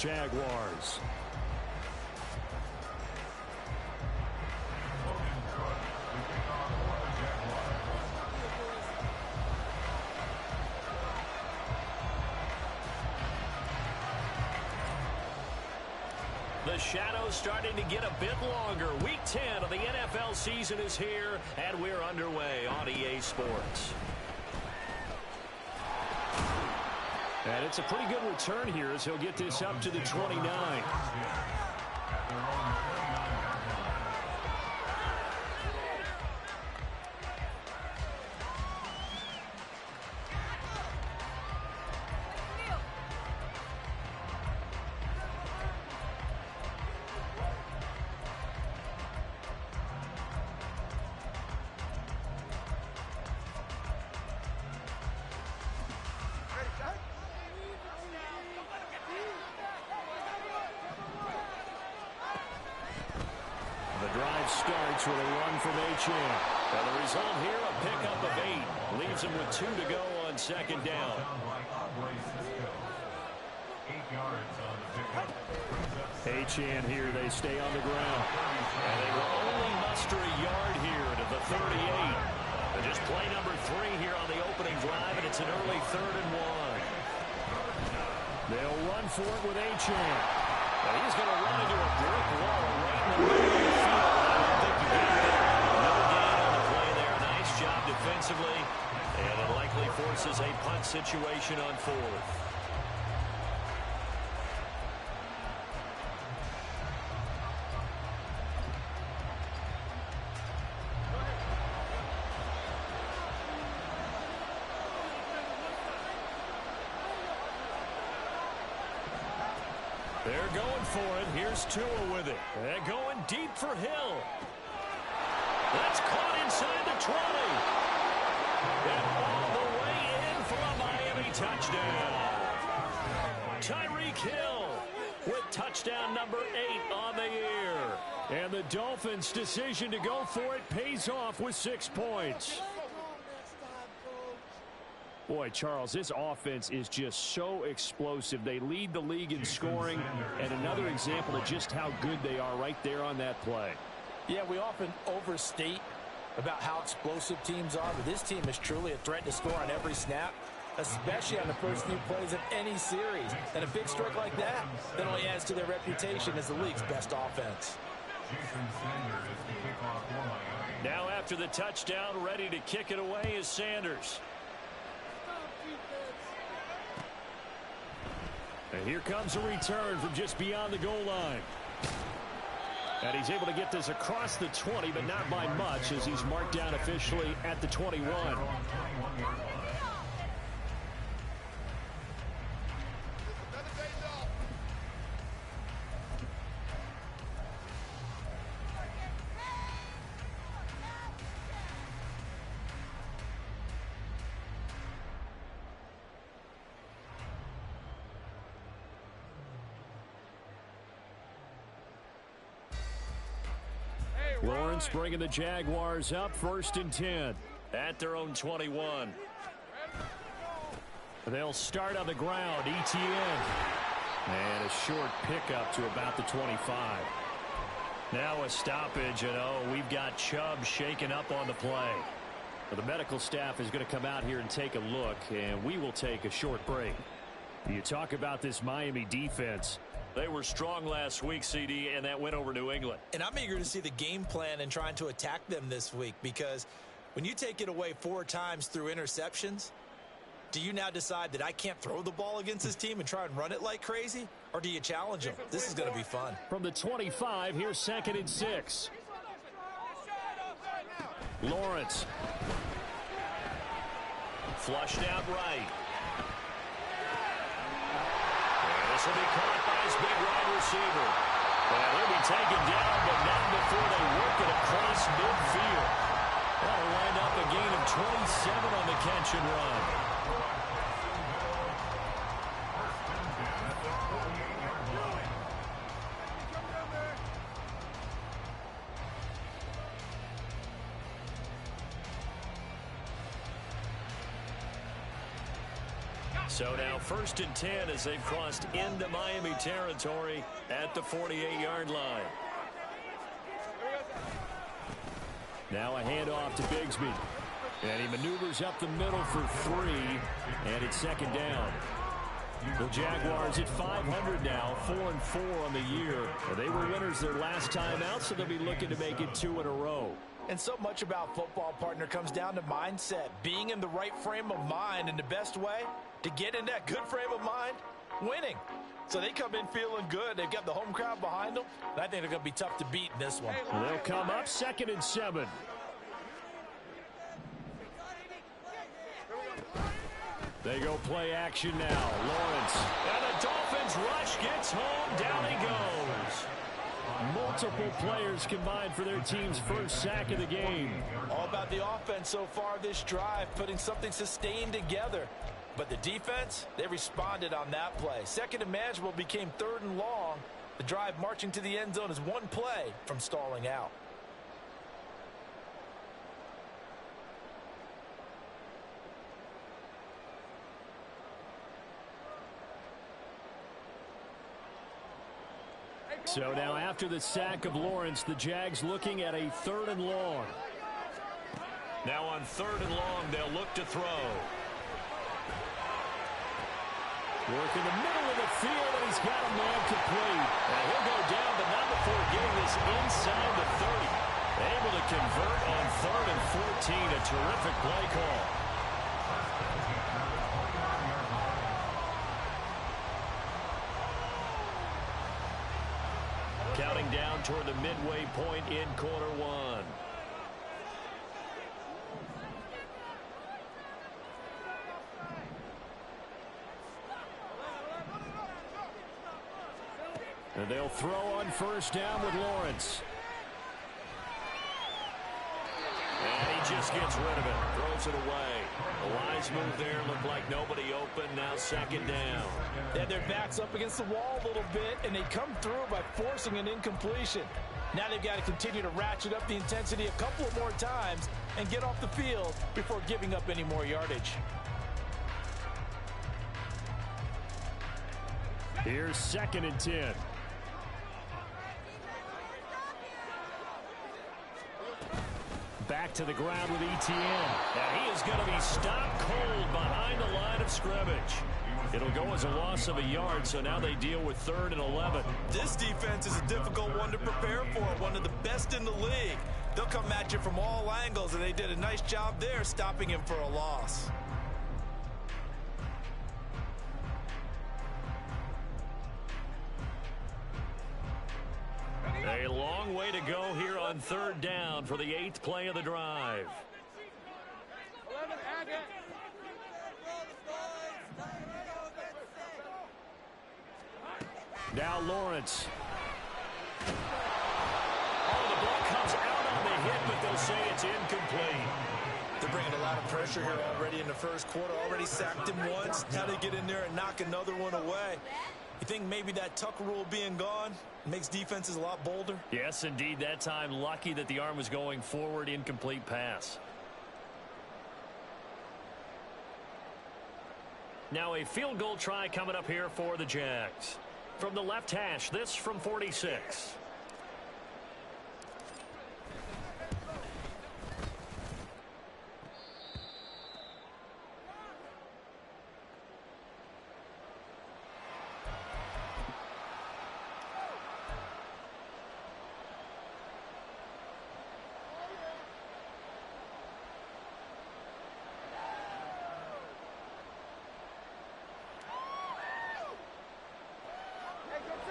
Jaguars. The shadow's starting to get a bit longer. Week 10 of the NFL season is here, and we're underway on EA Sports. And it's a pretty good return here as he'll get this up to the 29. Starts with a run from H.N. And the result here, a pickup of 8. Leaves him with 2 to go on second down. H.N. here, they stay on the ground. And they will only muster a yard here to the 38. And just play number 3 here on the opening drive, and it's an early 3rd and 1. They'll run for it with H.N. And he's going to run into a brick wall right in the middle of the field. I don't think you got there. No gain on the play there. Nice job defensively. And it likely forces a punt situation on 4th. They're going for it. Here's Tua with it. They're going deep for Hill. That's caught inside the 20. And all the way in for a Miami touchdown. Tyreek Hill with touchdown number 8 on the year. And the Dolphins' decision to go for it pays off with 6 points. Boy, Charles, this offense is just so explosive. They lead the league in scoring, and another example of just how good they are right there on that play. Yeah, we often overstate about how explosive teams are, but this team is truly a threat to score on every snap, especially on the first few plays of any series. And a big stroke like that only adds to their reputation as the league's best offense. Now after the touchdown, ready to kick it away is Sanders. And here comes a return from just beyond the goal line. And he's able to get this across the 20, but not by much as he's marked down officially at the 21. Lawrence bringing the Jaguars up 1st and 10. At their own 21. They'll start on the ground. ETN. And a short pickup to about the 25. Now a stoppage, and we've got Chubb shaken up on the play. Well, the medical staff is going to come out here and take a look, and we will take a short break. You talk about this Miami defense. They were strong last week, CD, and that went over New England. And I'm eager to see the game plan and trying to attack them this week, because when you take it away 4 times through interceptions, do you now decide that I can't throw the ball against this team and try and run it like crazy? Or do you challenge them? This is going to be fun. From the 25, here's 2nd and 6. Lawrence. Flushed out right. This will be caught by his big wide receiver. And he'll be taken down, but not before they work it across midfield. That'll wind up a gain of 27 on the catch and run. So now 1st and 10 as they've crossed into Miami territory at the 48-yard line. Now a handoff to Bigsby. And he maneuvers up the middle for 3, and it's 2nd down. The Jaguars at 500 now, 4-4 on the year. They were winners their last time out, so they'll be looking to make it 2 in a row. And so much about football, partner, comes down to mindset. Being in the right frame of mind, and the best way to get in that good frame of mind, winning. So they come in feeling good. They've got the home crowd behind them, and I think they're going to be tough to beat in this one. They'll come up 2nd and 7. They go play action now. Lawrence. And the Dolphins rush gets home. Down he goes. Multiple players combined for their team's first sack of the game. All about the offense so far this drive, putting something sustained together. But the defense, they responded on that play. 2nd and manageable became 3rd and long. The drive marching to the end zone is one play from stalling out. So now after the sack of Lawrence, the Jags looking at a 3rd and long. Now on 3rd and long, they'll look to throw. Work in the middle of the field, and he's got a man complete. And he'll go down, but not before getting this inside the 30. Able to convert on 3rd and 14. A terrific play call. Counting down toward the midway point in quarter one. And they'll throw on 1st down with Lawrence. And he just gets rid of it. Throws it away. The wise move there. Looked like nobody open. Now 2nd down. They had their backs up against the wall a little bit, and they come through by forcing an incompletion. Now they've got to continue to ratchet up the intensity a couple of more times and get off the field before giving up any more yardage. Here's 2nd and 10. Back to the ground with ETN. And he is going to be stopped cold behind the line of scrimmage. It'll go as a loss of a yard, so now they deal with 3rd and 11. This defense is a difficult one to prepare for, one of the best in the league. They'll come at you from all angles, and they did a nice job there stopping him for a loss. A long way to go here on 3rd down for the 8th play of the drive. Now Lawrence. Oh, the ball comes out on the hit, but they'll say it's incomplete. They're bringing a lot of pressure here already in the first quarter. Already sacked him once. Now they get in there and knock another one away. You think maybe that tuck rule being gone makes defenses a lot bolder? Yes, indeed. That time, lucky that the arm was going forward. Incomplete pass. Now a field goal try coming up here for the Jags. From the left hash, this from 46.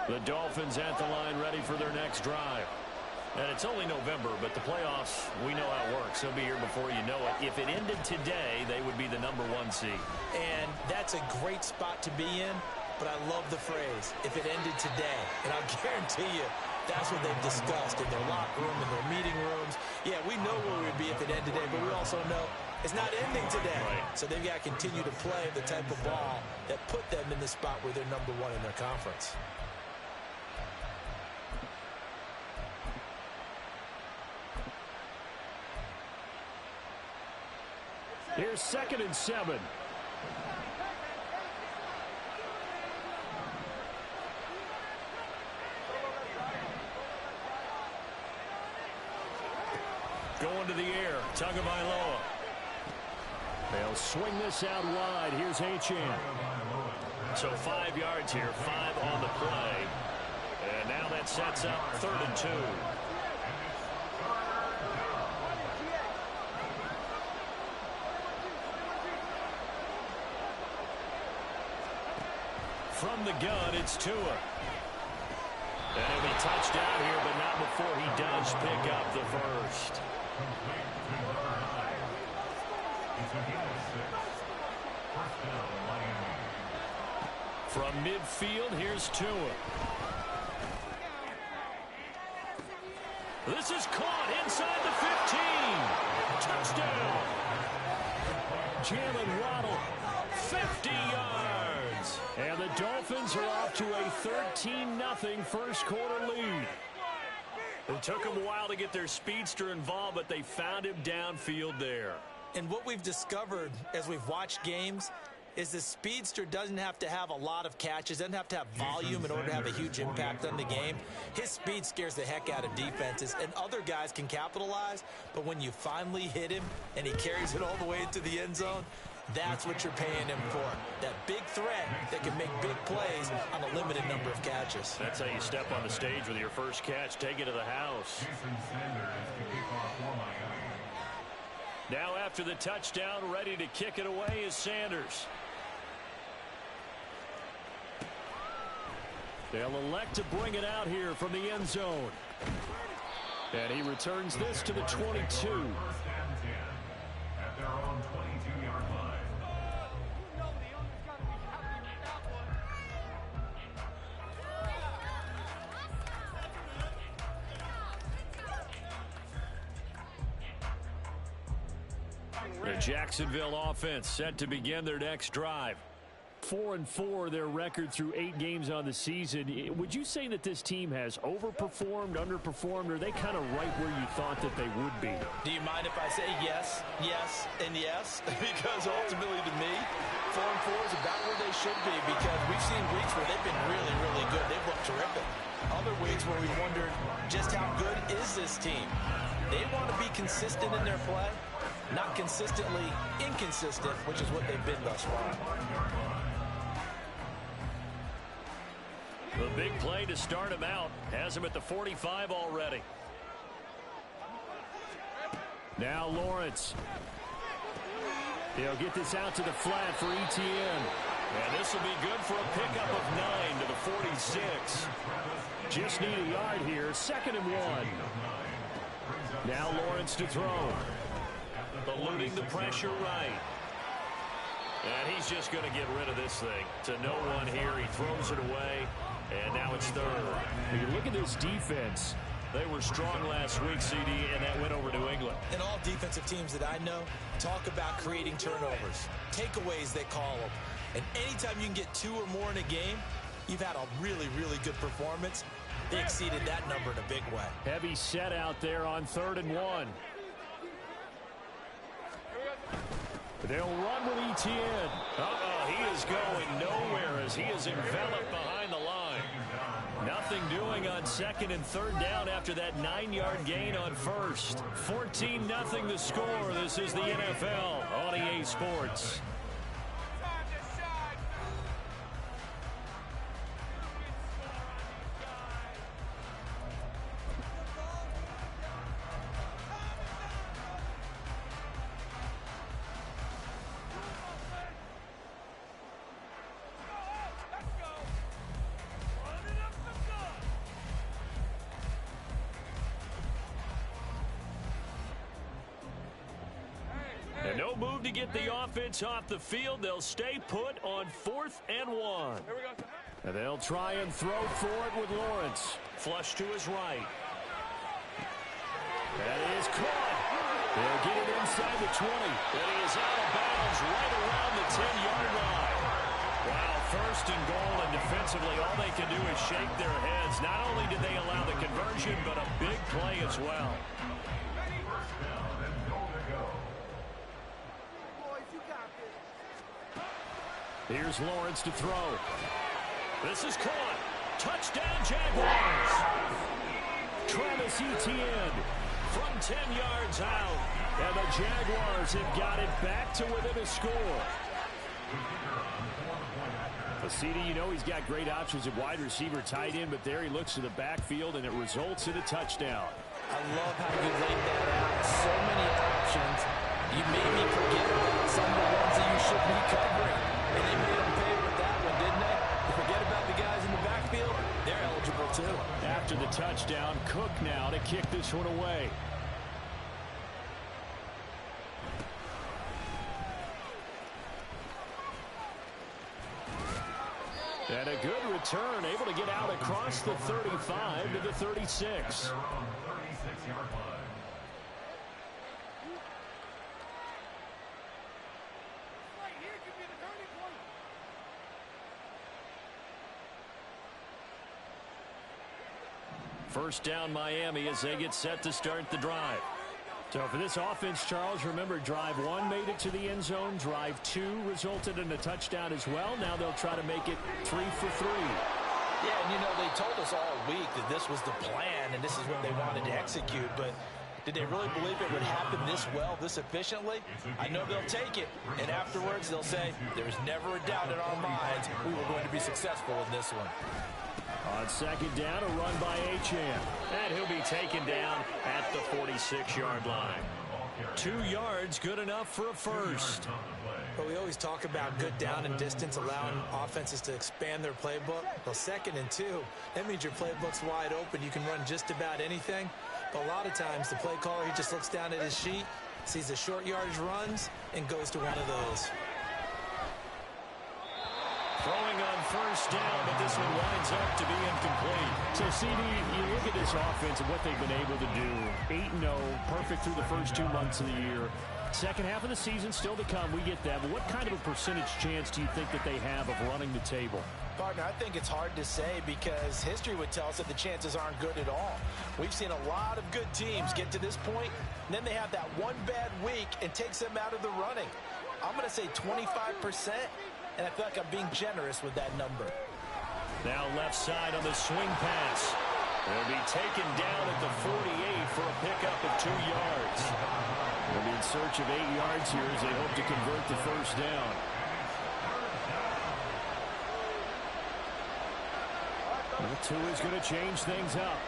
The Dolphins at the line ready for their next drive. And it's only November, but the playoffs, we know how it works. They'll be here before you know it. If it ended today, they would be the #1 seed. And that's a great spot to be in, but I love the phrase, if it ended today. And I'll guarantee you, that's what they've discussed in their locker room, in their meeting rooms. Yeah, we know where we'd be if it ended today, but we also know it's not ending today. Right. So they've got to continue to play the type of ball that put them in the spot where they're #1 in their conference. Here's 2nd and 7. going to the air. Tagovailoa. They'll swing this out wide. Here's Achane. So 5 yards here, 5 on the play. And now that sets up 3rd and 2. From the gun, it's Tua. And he'll be touchdown here, but not before he does pick up the first. From midfield, here's Tua. This is caught inside the 15. Touchdown. Jalen Waddle, 50 yards. And the Dolphins are off to a 13-0 first quarter lead. It took them a while to get their speedster involved, but they found him downfield there. And what we've discovered as we've watched games is the speedster doesn't have to have a lot of catches, doesn't have to have volume in order to have a huge impact on the game. His speed scares the heck out of defenses, and other guys can capitalize, but when you finally hit him and he carries it all the way into the end zone, that's what you're paying him for. That big threat that can make big plays on a limited number of catches. That's how you step on the stage with your first catch. Take it to the house. Now after the touchdown, ready to kick it away is Sanders. They'll elect to bring it out here from the end zone. And he returns this to the 22. At their own 22-yard line. The Jacksonville offense set to begin their next drive. 4-4 their record through 8 games on the season. Would you say that this team has overperformed, underperformed, or are they kind of right where you thought that they would be? Do you mind if I say yes, yes, and yes? Because ultimately to me, 4-4 is about where they should be, because we've seen weeks where they've been really, really good. They've looked terrific. Other weeks where we wondered just how good is this team. They want to be consistent in their play, not consistently inconsistent, which is what they've been thus far. The big play to start him out has him at the 45 already. Now Lawrence. He'll get this out to the flat for ETN. And this will be good for a pickup of 9 to the 46. Just need a yard here. 2nd and 1. Now Lawrence to throw. Eluding the pressure right. And he's just going to get rid of this thing. To no one here. He throws it away. And now it's 3rd. When you look at this defense, they were strong last week, CD, and that went over New England. And all defensive teams that I know talk about creating turnovers. Takeaways, they call them. And anytime you can get 2 or more in a game, you've had a really, really good performance. They exceeded that number in a big way. Heavy set out there on 3rd and 1. They'll run with ETN. He is going nowhere as he is enveloped behind the line. Nothing doing on 2nd and 3rd down after that 9-yard gain on 1st. 14-0 the score. This is the NFL on EA Sports. And no move to get the offense off the field. They'll stay put on 4th and 1. And they'll try and throw for it with Lawrence. Flush to his right. That is caught. They'll get it inside the 20. And he is out of bounds right around the 10-yard line. Wow, 1st and goal, and defensively all they can do is shake their heads. Not only did they allow the conversion, but a big play as well. Here's Lawrence to throw. This is caught. Touchdown, Jaguars. Travis Etienne, from 10 yards out. And the Jaguars have got it back to within a score. CD, you know he's got great options at wide receiver, tight end, but there he looks to the backfield, and it results in a touchdown. I love how you laid that out. So many options. You made me forget about some of the ones that you should be covering. And they made them pay with that one, didn't they? You forget about the guys in the backfield, they're eligible too. After the touchdown, Cook now to kick this one away. And a good return, able to get out across the 35 to the 36. First down Miami as they get set to start the drive. So for this offense, Charles, remember drive 1 made it to the end zone. Drive 2 resulted in a touchdown as well. Now they'll try to make it 3 for 3. Yeah, and you know, they told us all week that this was the plan and this is what they wanted to execute. But did they really believe it would happen this well, this efficiently? I know they'll take it. And afterwards they'll say, there's never a doubt in our minds we were going to be successful in this one. On second down, a run by Achane. And he'll be taken down at the 46-yard line. 2 yards, good enough for a first. But we always talk about good down and distance, allowing offenses to expand their playbook. Well, 2nd and 2, that means your playbook's wide open. You can run just about anything. But a lot of times, the play caller, he just looks down at his sheet, sees the short yardage runs, and goes to one of those. Throwing on first down, but this one winds up to be incomplete. So, CD, you look at this offense and what they've been able to do. 8-0, perfect through the first 2 months of the year. Second half of the season still to come. We get that. But what kind of a percentage chance do you think that they have of running the table? Partner, I think it's hard to say because history would tell us that the chances aren't good at all. We've seen a lot of good teams get to this point, and then they have that one bad week and takes them out of the running. I'm going to say 25%. And I feel like I'm being generous with that number. Now left side on the swing pass. They'll be taken down at the 48 for a pickup of 2 yards. They'll be in search of 8 yards here as they hope to convert the first down. Well, Tua is going to change things up.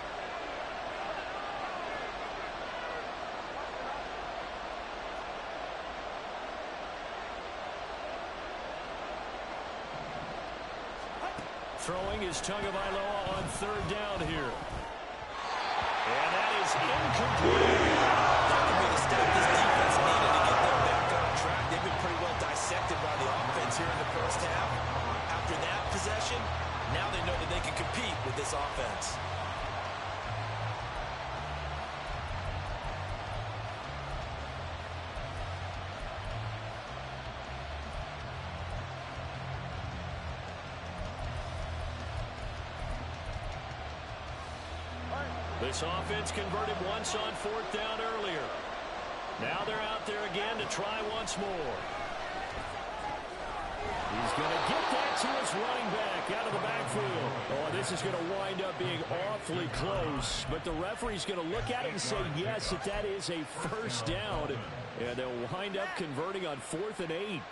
Throwing is Tagovailoa on third down here. And that is incomplete. That could be the step this defense needed to get them back on track. They've been pretty well dissected by the offense here in the first half. After that possession, now they know that they can compete with this offense. This offense converted once on fourth down earlier. Now they're out there again to try once more. He's going to get that to his running back out of the backfield. Oh, this is going to wind up being awfully close. But the referee's going to look at it and say, yes, that is a first down. And they'll wind up converting on 4th and 8.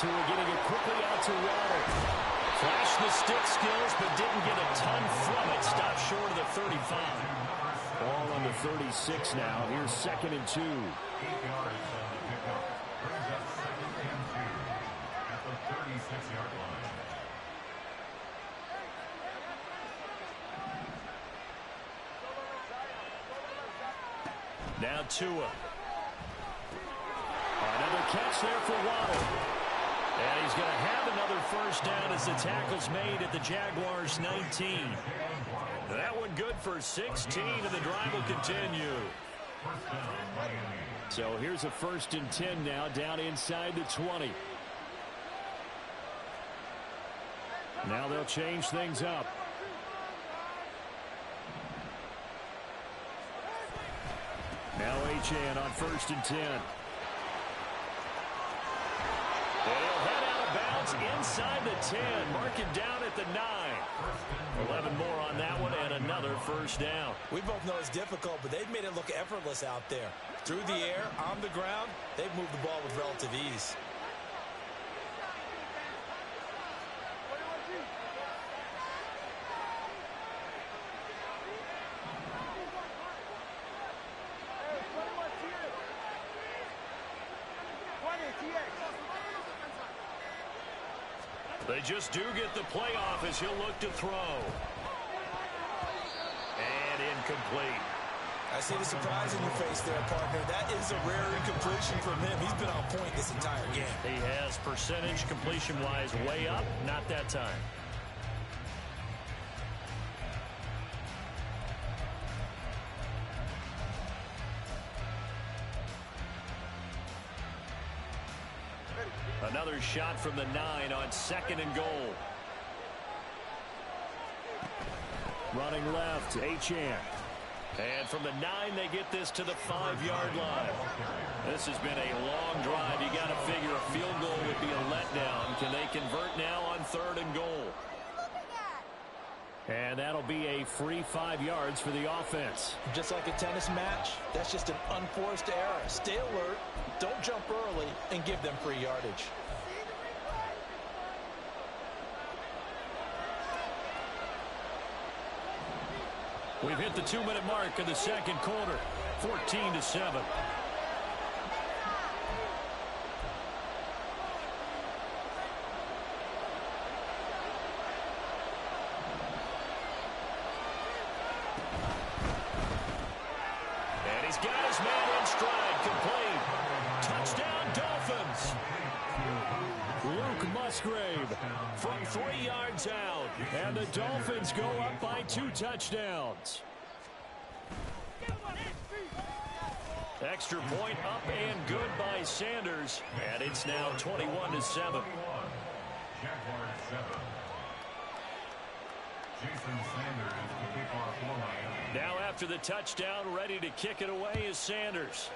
Tua getting it quickly out to Waddle. Flashed the stick skills, but didn't get a ton from it. Stopped short of the 35. Ball on the 36 now. Here's 2nd and 2. Now Tua. Another catch there for Waddle. And he's going to have another first down as the tackle's made at the Jaguars' 19. That one good for 16, and the drive will continue. So here's a 1st and 10 now, down inside the 20. Now they'll change things up. Now Achane on 1st and 10. And he'll head out of bounds inside the 10. Mark him down at the 9. 11 more on that one and another first down. We both know it's difficult, but they've made it look effortless out there. Through the air, on the ground, they've moved the ball with relative ease. They just do get the playoff as he'll look to throw. And incomplete. I see the surprise in your face there, partner. That is a rare incompletion from him. He's been on point this entire game. He has percentage completion-wise way up. Not that time. Another shot from the 9 on 2nd and goal. Running left, Achane. And from the 9, they get this to the 5-yard line. This has been a long drive. You got to figure a field goal would be a letdown. Can they convert now on 3rd and goal? And that'll be a free 5 yards for the offense. Just like a tennis match, that's just an unforced error. Stay alert, don't jump early, and give them free yardage. We've hit the 2-minute mark in the 2nd quarter, 14-7. And he's got his man in stride, complete. Touchdown, Dolphins. Luke Musgrave From 3 yards out. and the Dolphins go up by 2 touchdowns. Extra point up and good by Sanders. And it's now 21-7. Now after the touchdown, ready to kick it away is Sanders.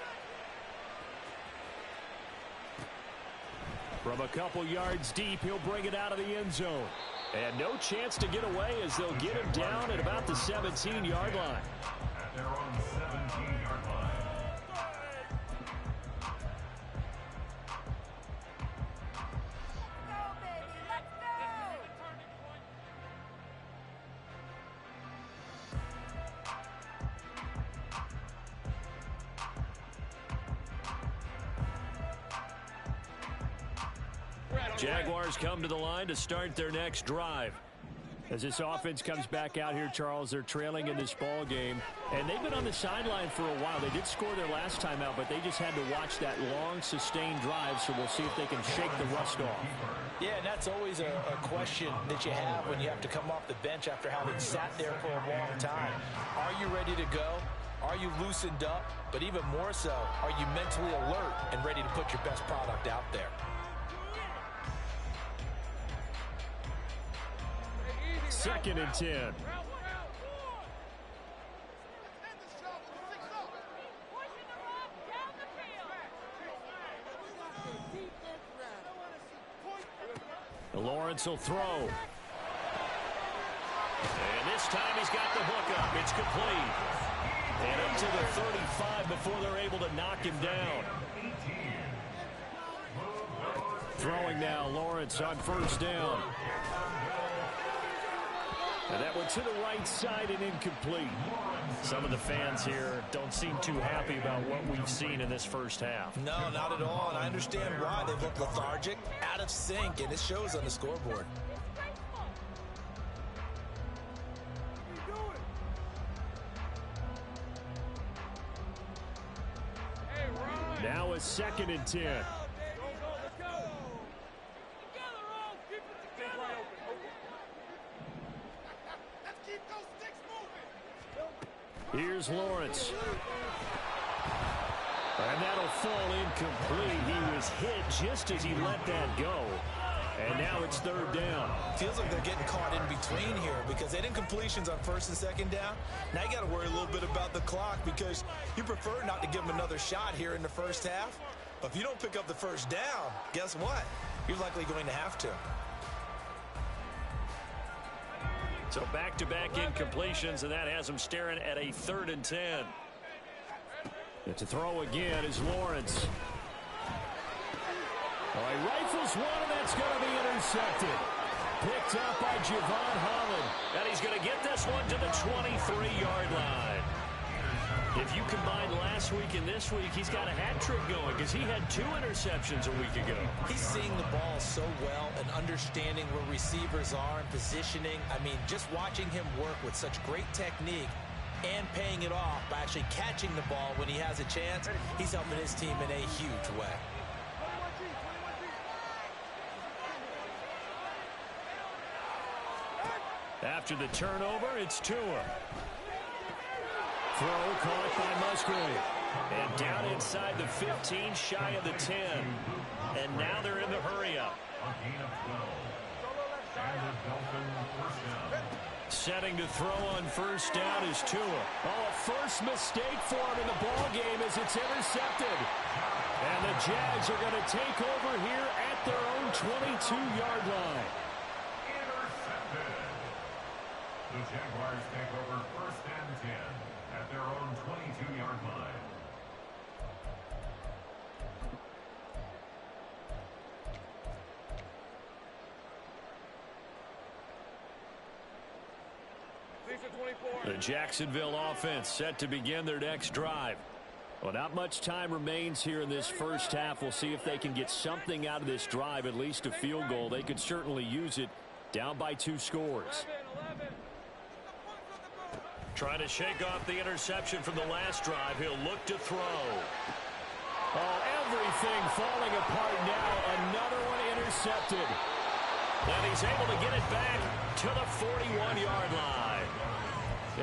From a couple yards deep, he'll bring it out of the end zone. And no chance to get away as they'll get him down at about the 17-yard line. At their own 17-yard line. Jaguars come to the line to start their next drive. As this offense comes back out here, Charles, they're trailing in this ball game, and they've been on the sideline for a while. They did score their last time out, but they just had to watch that long, sustained drive, so we'll see if they can shake the rust off. Yeah, and that's always a question that you have when you have to come off the bench after having sat there for a long time. Are you ready to go? Are you loosened up? But even more so, are you mentally alert and ready to put your best product out there? 2nd and 10. Lawrence will throw. And this time he's got the hook up. It's complete. And up to the 35 before they're able to knock him down. Throwing now, Lawrence on 1st down. And that one to the right side and incomplete. Some of the fans here don't seem too happy about what we've seen in this first half. No, not at all, and I understand why. They've looked lethargic, out of sync, and it shows on the scoreboard. Now a 2nd and 10. Here's Lawrence. And that'll fall incomplete. He was hit just as he let that go. And now it's third down. Feels like they're getting caught in between here because they didn't completions on first and second down. Now you got to worry a little bit about the clock because you prefer not to give them another shot here in the first half. But if you don't pick up the first down, guess what? You're likely going to have to. So back-to-back incompletions, and that has them staring at a 3rd and 10. And to throw again is Lawrence. Well, he rifles one, and that's going to be intercepted. Picked up by Javon Holland. And he's going to get this one to the 23-yard line. If you combine last week and this week, he's got a hat trick going because he had 2 interceptions a week ago. He's seeing the ball so well and understanding where receivers are and positioning. I mean, just watching him work with such great technique and paying it off by actually catching the ball when he has a chance, he's helping his team in a huge way. After the turnover, it's Tua. Throw caught by Musgrave. And down inside the 15, shy of the 10. And now they're in the hurry-up. Setting to throw on first down is Tua. Oh, a first mistake for him in the ball game as it's intercepted. And the Jags are going to take over here at their own 22-yard line. The Jaguars take over 1st and 10 at their own 22-yard line. The Jacksonville offense set to begin their next drive. Well, not much time remains here in this first half. We'll see if they can get something out of this drive, at least a field goal. They could certainly use it down by 2 scores. Trying to shake off the interception from the last drive. He'll look to throw. Oh, everything falling apart now. Another one intercepted. And he's able to get it back to the 41-yard line.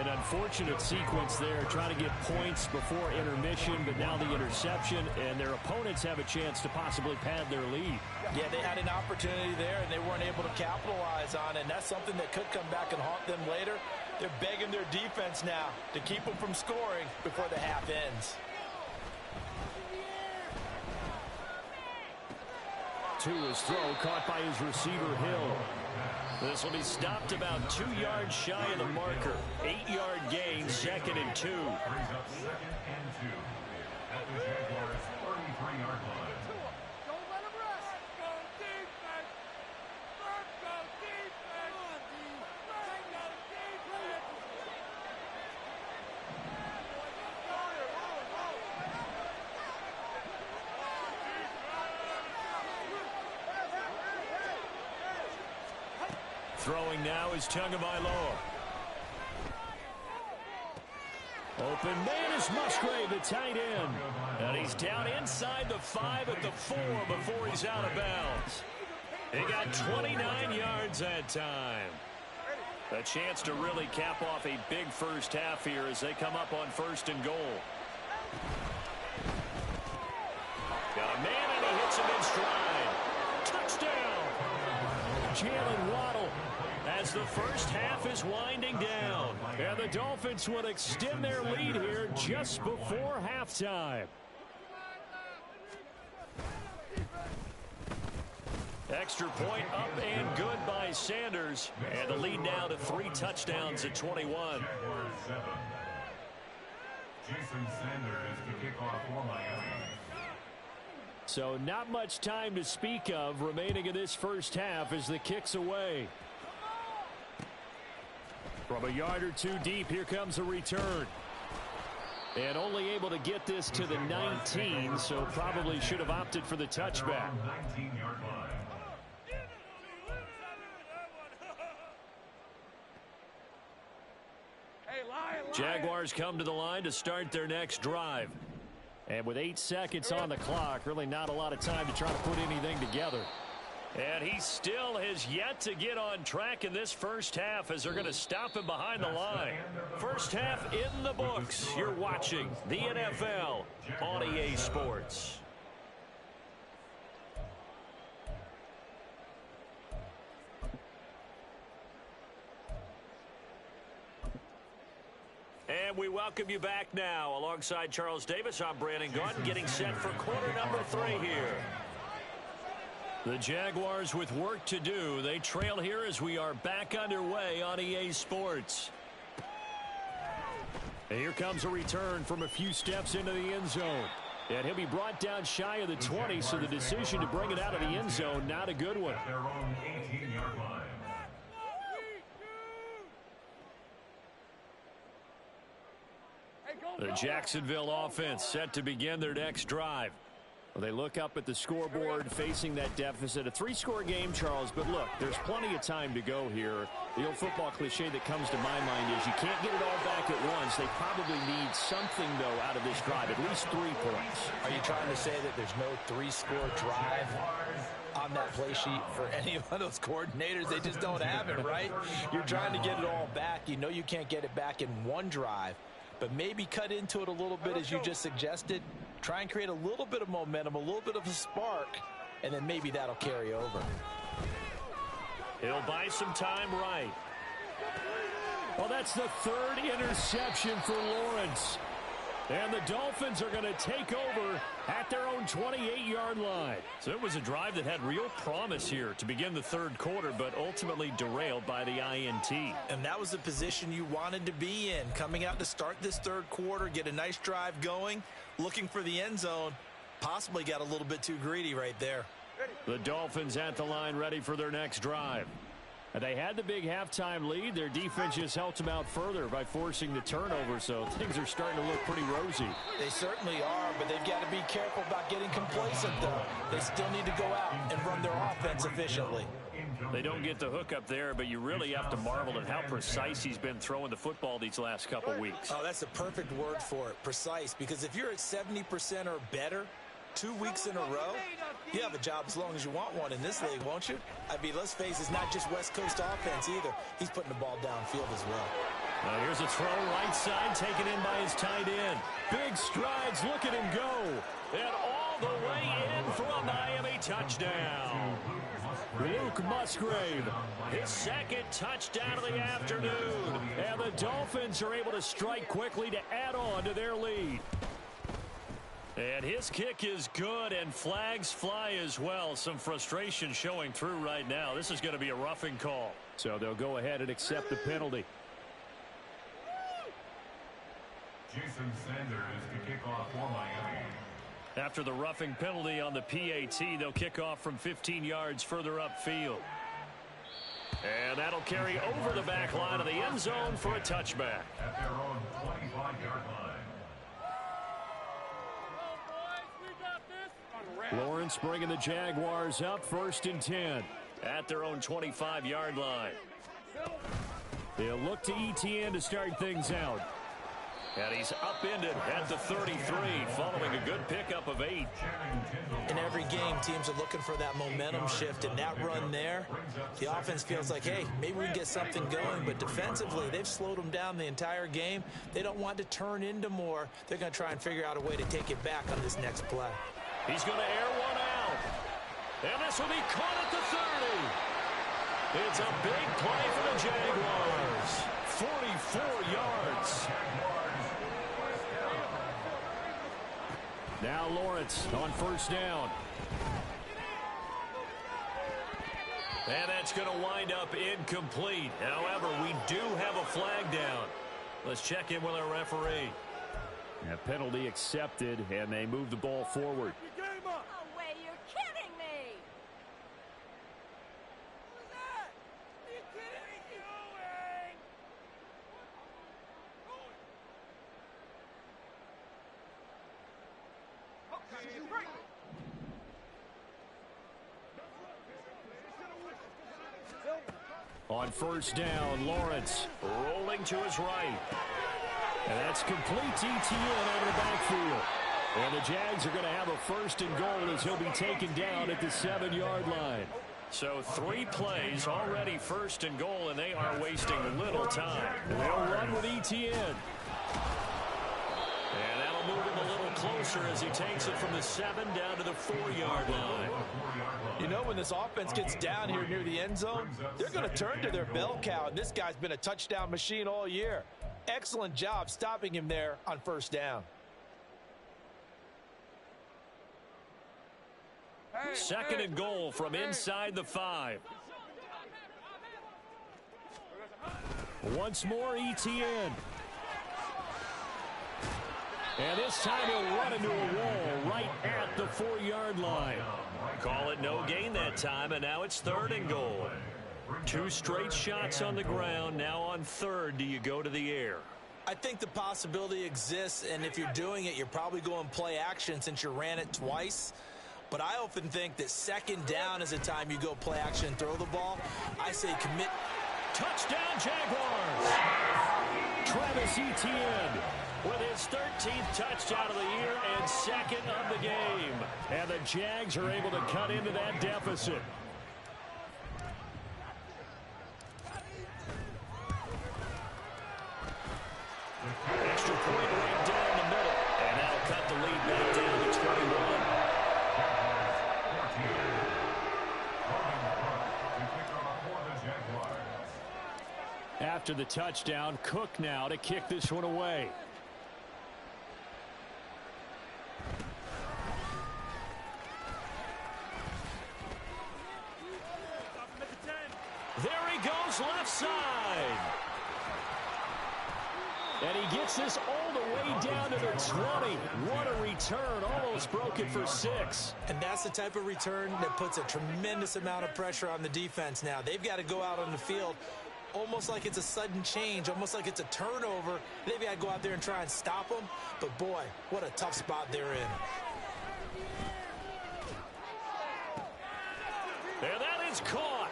An unfortunate sequence there, trying to get points before intermission, but now the interception, and their opponents have a chance to possibly pad their lead. Yeah, they had an opportunity there, and they weren't able to capitalize on it, and that's something that could come back and haunt them later. They're begging their defense now to keep them from scoring before the half ends. Tua's throw caught by his receiver, Hill. This will be stopped about 2 yards shy of the marker. 8-yard gain, 2nd and 2. Brings up 2nd and 2 at the Jaguars' 33-yard line. Don't let him rest. Go defense. Go defense. Go defense. Throwing now is Tagovailoa. Open man is Musgrave, the tight end. And he's down inside the 5 at the 4 before he's out of bounds. He got 29 yards that time. A chance to really cap off a big first half here as they come up on 1st and goal. Got a man and he hits him in stride. Touchdown! Jalen Waddle as the first half is winding down. And the Dolphins will extend their lead here just before halftime. Extra point up and good by Sanders. And the lead now to 3 touchdowns at 21. Jaguars 7. Jason Sanders to kick off for Miami. So not much time to speak of remaining in this first half as the kick's away. From a yard or 2 deep, here comes a return. And only able to get this to the 19, so probably should have opted for the touchback. 19-yard line. Jaguars come to the line to start their next drive. And with 8 seconds on the clock, really not a lot of time to try to put anything together. And he still has yet to get on track in this first half as they're going to stop him behind the line. First half in the books. You're watching the NFL on EA Sports. And we welcome you back now. Alongside Charles Davis, I'm Brandon Gaudin, getting set for quarter number 3 here. The Jaguars with work to do. They trail here as we are back underway on EA Sports. And here comes a return from a few steps into the end zone. And he'll be brought down shy of the 20, so the decision to bring it out of the end zone, not a good one. At their own 18-yard line. The Jacksonville offense set to begin their next drive. Well, they look up at the scoreboard facing that deficit. A 3-score game, Charles, but look, there's plenty of time to go here. The old football cliche that comes to my mind is you can't get it all back at once. They probably need something, though, out of this drive, at least 3 points. Are you trying to say that there's no 3-score drive on that play sheet for any of those coordinators? They just don't have it, right? You're trying to get it all back. You know you can't get it back in one drive, but maybe cut into it a little bit as you just suggested. Try and create a little bit of momentum, a little bit of a spark, and then maybe that'll carry over. He'll buy some time right. Well, that's the 3rd interception for Lawrence. And the Dolphins are going to take over at their own 28-yard line. So it was a drive that had real promise here to begin the 3rd quarter, but ultimately derailed by the INT. And that was the position you wanted to be in, coming out to start this 3rd quarter, get a nice drive going, looking for the end zone. Possibly got a little bit too greedy right there. The Dolphins at the line ready for their next drive. And they had the big halftime lead. Their defense just helped them out further by forcing the turnover, so things are starting to look pretty rosy. They certainly are, but they've got to be careful about getting complacent, though. They still need to go out and run their offense efficiently. They don't get the hook up there, but you really have to marvel at how precise he's been throwing the football these last couple weeks. Oh, that's the perfect word for it, precise, because if you're at 70% or better 2 weeks in a row, you have a job as long as you want one in this league, won't you? I mean, let's face it, it's not just West Coast offense either. He's putting the ball downfield as well. Now here's a throw right side, taken in by his tight end. Big strides, look at him go. And all the way in for a Miami touchdown. Luke Musgrave, his 2nd touchdown of the afternoon. And the Dolphins are able to strike quickly to add on to their lead. And his kick is good, and flags fly as well. Some frustration showing through right now. This is going to be a roughing call. So they'll go ahead and accept the penalty. Jason Sanders to kick off for Miami. After the roughing penalty on the PAT, they'll kick off from 15 yards further upfield. And that'll carry over the back line of the end zone for a touchback. At their own 25-yard line. Lawrence bringing the Jaguars up 1st and 10 at their own 25-yard line. They'll look to ETN to start things out. And he's upended at the 33 following a good pickup of 8. In every game, teams are looking for that momentum shift, and that run there, the offense feels like, hey, maybe we can get something going, but defensively, they've slowed them down the entire game. They don't want to turn into more. They're going to try and figure out a way to take it back on this next play. He's going to air one out. And this will be caught at the 30. It's a big play for the Jaguars. 44 yards. Now Lawrence on 1st down. And that's going to wind up incomplete. However, we do have a flag down. Let's check in with our referee. A penalty accepted, and they move the ball forward. No way, you're kidding me! What was that? Are you kidding me? On 1st down, Lawrence rolling to his right. And that's complete to ETN out of the backfield. And the Jags are going to have a 1st and goal as he'll be taken down at the 7-yard line. So 3 plays already 1st and goal, and they are wasting little time. And they'll run with ETN. And that'll move him a little closer as he takes it from the 7 down to the 4-yard line. You know, when this offense gets down here near the end zone, they're going to turn to their bell cow, and this guy's been a touchdown machine all year. Excellent job stopping him there on first down. Second and goal from inside the 5. Once more, ETN. And this time he'll run into a wall right at the 4-yard line. Call it no gain that time, and now it's third and goal. 2 straight shots on the ground. Now on third, do you go to the air? I think the possibility exists, and if you're doing it, you're probably going play action since you ran it twice. But I often think that second down is a time you go play action and throw the ball. I say commit. Touchdown, Jaguars! Travis Etienne with his 13th touchdown of the year and second of the game. And the Jags are able to cut into that deficit. Extra point right down the middle. And that'll cut the lead back down to 21. After the touchdown, Cook now to kick this one away. There he goes, left side. And he gets this all the way down to the 20. What a return, almost broke it for 6. And that's the type of return that puts a tremendous amount of pressure on the defense now. They've got to go out on the field almost like it's a sudden change, almost like it's a turnover. They've got to go out there and try and stop them. But, boy, what a tough spot they're in. And that is caught.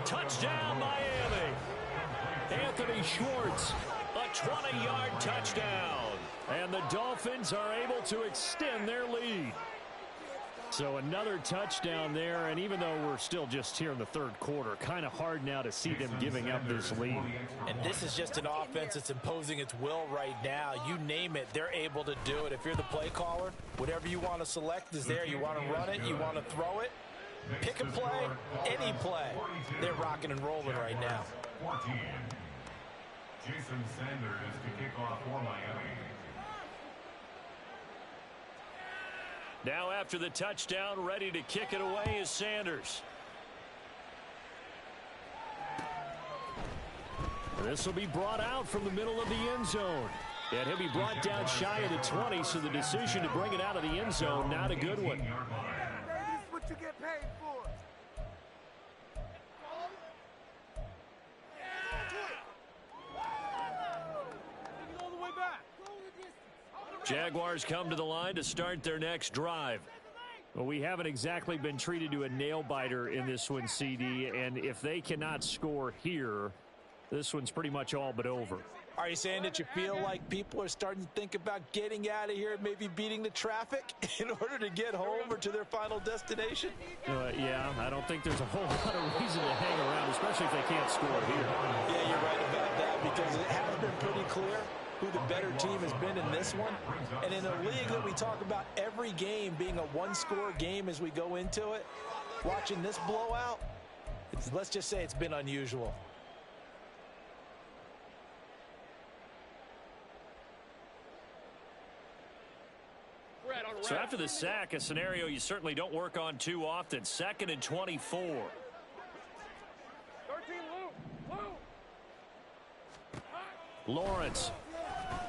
Touchdown, Miami. Anthony Schwartz, a 20-yard touchdown. And the Dolphins are able to extend their lead. So another touchdown there, and even though we're still just here in the third quarter, kind of hard now to see them giving up this lead. And this is just an offense that's imposing its will right now. You name it, they're able to do it. If you're the play caller, whatever you want to select is there. You want to run it, you want to throw it, pick a play, any play. They're rocking and rolling right now. 14. Jason Sanders to kick off for Miami. Now after the touchdown, ready to kick it away is Sanders. This will be brought out from the middle of the end zone. And he'll be brought down shy of the 20, so the decision to bring it out of the end zone, not a good one. This is what you get paid for. All the way back. Jaguars come to the line to start their next drive. Well, we haven't exactly been treated to a nail-biter in this one, CD, and if they cannot score here, this one's pretty much all but over. Are you saying that you feel like people are starting to think about getting out of here and maybe beating the traffic in order to get home or to their final destination? Yeah, I don't think there's a whole lot of reason to hang around, especially if they can't score here. Yeah, you're right about that, because it has been pretty clear who the better team has been in this one. And in a league that we talk about every game being a one-score game as we go into it, watching this blowout, let's just say it's been unusual. So after the sack, a scenario you certainly don't work on too often. 2nd and 24. 13 Lou. Lawrence.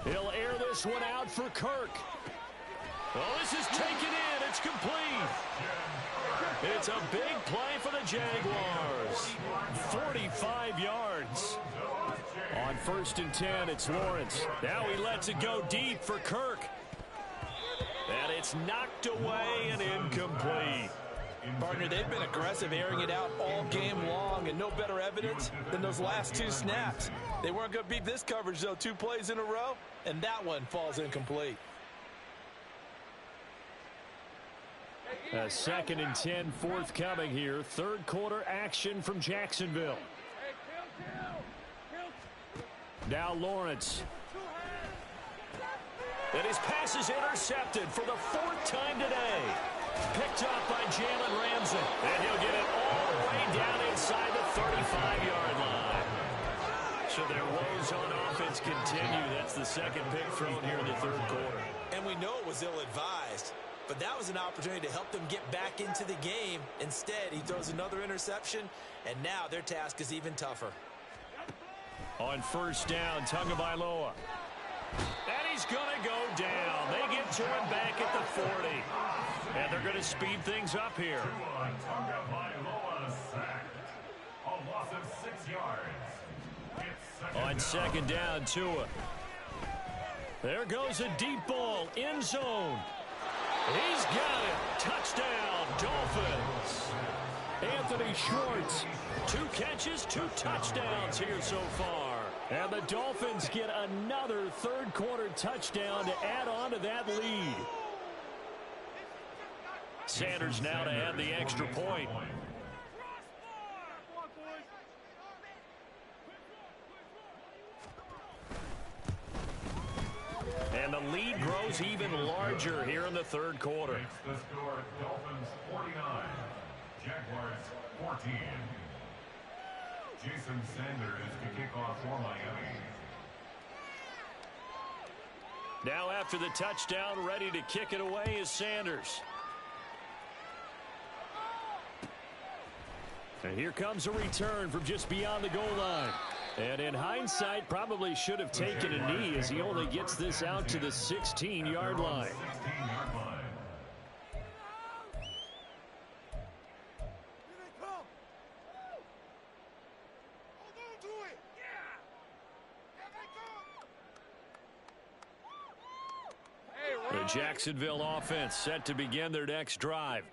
He'll air this one out for Kirk. Oh, this is taken in. It's complete. It's a big play for the Jaguars. 45 yards. On 1st and 10, it's Lawrence. Now he lets it go deep for Kirk. And it's knocked away and incomplete. Partner, they've been aggressive, airing it out all game long, and no better evidence than those last 2 snaps. They weren't going to beat this coverage, though, 2 plays in a row, and that one falls incomplete. A 2nd and 10 forthcoming here. Third quarter action from Jacksonville. Now Lawrence. And his pass is intercepted for the 4th time today. Picked up by Jalen Ramsey. And he'll get it all the way down inside the 35-yard line. So their woes on offense continue. That's the second pick thrown here in the third quarter. And we know it was ill-advised, but that was an opportunity to help them get back into the game. Instead, he throws another interception, and now their task is even tougher. On first down, Tagovailoa. And he's going to go down. They get to him back at the 40. And they're going to speed things up here. Tagovailoa sacked. A loss of 6 yards. On second down, Tua. There goes a deep ball, end zone. He's got it. Touchdown, Dolphins. Anthony Schwartz, 2 catches, 2 touchdowns here so far. And the Dolphins get another third quarter touchdown to add on to that lead. Sanders now to add the extra point. And the lead grows even larger here in the third quarter. Makes the score Dolphins 49, Jaguars 14. Jason Sanders to kick off for Miami. Now after the touchdown, ready to kick it away is Sanders. And here comes a return from just beyond the goal line. And in hindsight, probably should have taken a knee as he only gets this out to the 16-yard line. 16-yard line. The Jacksonville offense set to begin their next drive.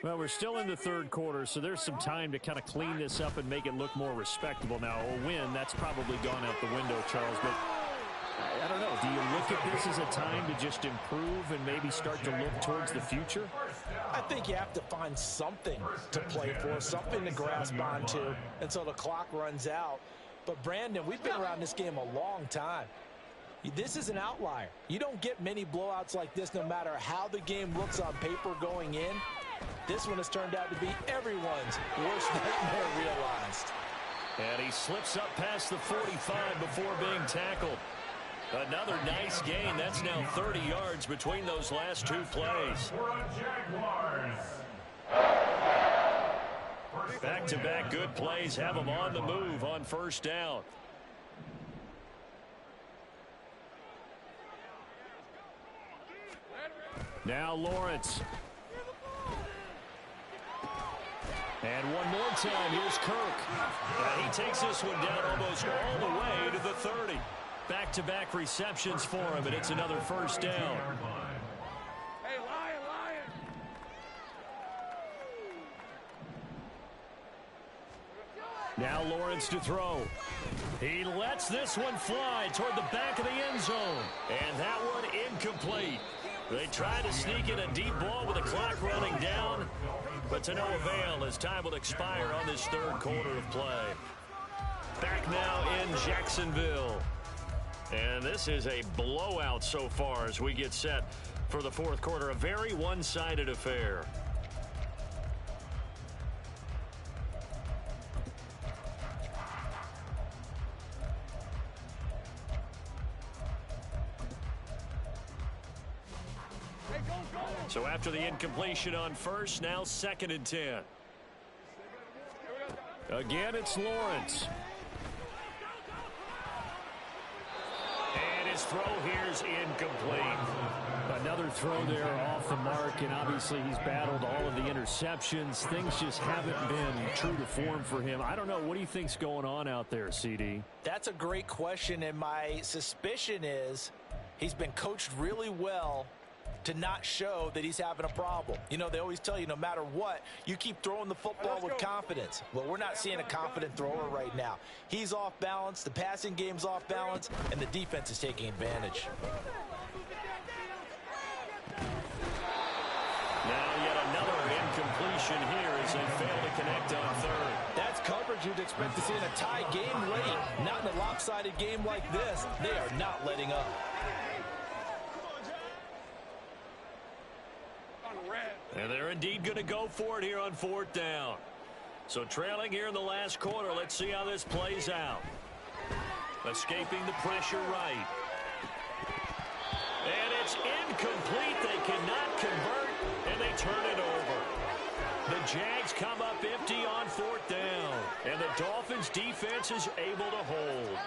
Well, we're still in the third quarter, so there's some time to kind of clean this up and make it look more respectable. Now, a win, that's probably gone out the window, Charles, but I don't know. Do you look at this as a time to just improve and maybe start to look towards the future? I think you have to find something to play for, something to grasp onto until the clock runs out. But, Brandon, we've been around this game a long time. This is an outlier. You don't get many blowouts like this no matter how the game looks on paper going in. This one has turned out to be everyone's worst nightmare realized. And he slips up past the 45 before being tackled. Another nice gain. That's now 30 yards between those last 2 plays. Back-to-back good plays have them on the move on first down. Now Lawrence. And one more time, here's Kirk. He takes this one down almost all the way to the 30. Back-to-back receptions for him, and it's another first down. Hey, Lion! Now Lawrence to throw. He lets this one fly toward the back of the end zone. And that one incomplete. They try to sneak in a deep ball with the clock running down, but to no avail as time will expire on this third quarter of play. Back now in Jacksonville. And this is a blowout so far as we get set for the fourth quarter. A very one-sided affair. So after the incompletion on first, now 2nd and 10. Again, it's Lawrence. And his throw here's incomplete. Another throw there off the mark, and obviously he's battled all of the interceptions. Things just haven't been true to form for him. I don't know. What do you think's going on out there, CD? That's a great question, and my suspicion is he's been coached really well to not show that he's having a problem. You know, they always tell you no matter what, you keep throwing the football with confidence. Well, we're not seeing a confident thrower right now. He's off balance, the passing game's off balance, and the defense is taking advantage. Now yet another incompletion here as they fail to connect on third. That's coverage you'd expect to see in a tie game late. Not in a lopsided game like this. They are not letting up. And they're indeed going to go for it here on 4th down. So trailing here in the last quarter, let's see how this plays out. Escaping the pressure right. And it's incomplete. They cannot convert, and they turn it over. The Jags come up empty on 4th down, and the Dolphins' defense is able to hold.